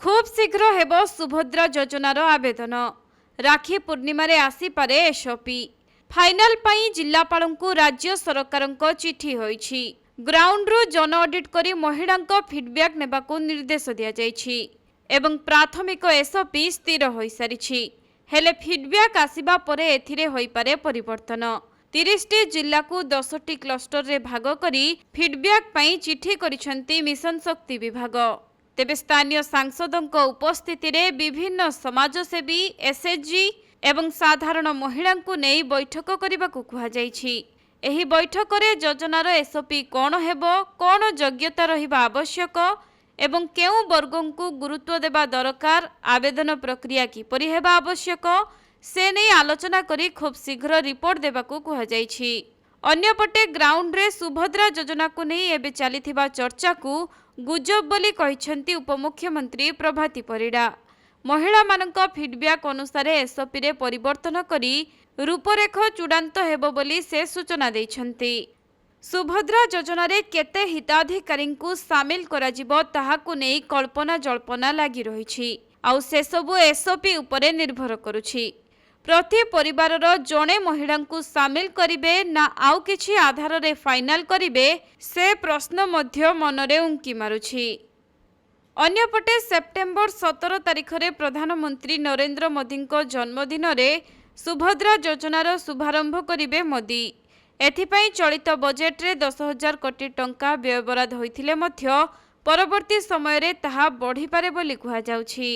खूब शीघ्र हेबो सुभद्रा योजनार आवेदन। राखी पूर्णिमा रे आसी पारे एसओपी। फाइनाल पई जिल्लापालंकु राज्य सरकारंक चिठी होईछि। ग्राउंड रु जन ऑडिट करी महिलांक फीडबैक नेबाकु निर्देश दिया जाईछि एवं प्राथमिक एसओपी स्थिर होई सारिछि। हेले फीडबैक आसीबा परे एथिरे होई पारे परिवर्तन। 30 टी जिल्ला को 10 टी क्लस्टर रे भाग करी फीडबैक पई चिठी करिसंती मिशन शक्ति विभाग। तेबे स्थानीय सांसदों उपस्थिति रे विभिन्न समाजसेवी एसएचजी एवं साधारण महिला को नहीं बैठक करने को कहुଯାଇଛି। एही बैठक रे योजनार एसओपी कौन हेबो, कौन योग्यता रहिबा आवश्यक एवं केउ वर्गों को गुरुत्व देबा दरकार, आवेदन प्रक्रिया किपरि हेबा आवश्यक से नहीं आलोचना करी खूब शीघ्र रिपोर्ट देबाकू कहुଯାଇଛି। अन्यपटे ग्राउंड रे सुभद्रा योजना को नहीं एबे चलीथिबा चर्चा को गुजब बोली कहिसंती उपमुख्यमंत्री प्रभाती परिडा। महिला मानक फीडबैक अनुसार एसओपी रे परिवर्तन करी रूपरेख चूड़ांत हेबो बोली से सूचना दैछंती। सुभद्रा योजना रे केते हिताधिकारी को सामिल करा जिवो ताहाकु नै कल्पना जल्पना लागि रहिछि। आउ से सबु एसओपी उपरे निर्भर करुछि। प्रति परिवार जड़े महिला को सामिल करिवे ना आउ किछि आधार रे फाइनाल करिवे से प्रश्न मध्य मनरे उंकी मारुछि। अन्यपटे सेप्टेम्बर 17 तारिख रे प्रधानमंत्री नरेंद्र मोदी जन्मदिन रे सुभद्रा योजनार शुभारंभ करिवे मोदी। एथिपाई चलित बजेट रे 10,000 कोटी टंका व्ययबराद होइथिले मध्य परवर्ती समय रे ताहा बढ़ी पारे बोली कुहा जाउछि।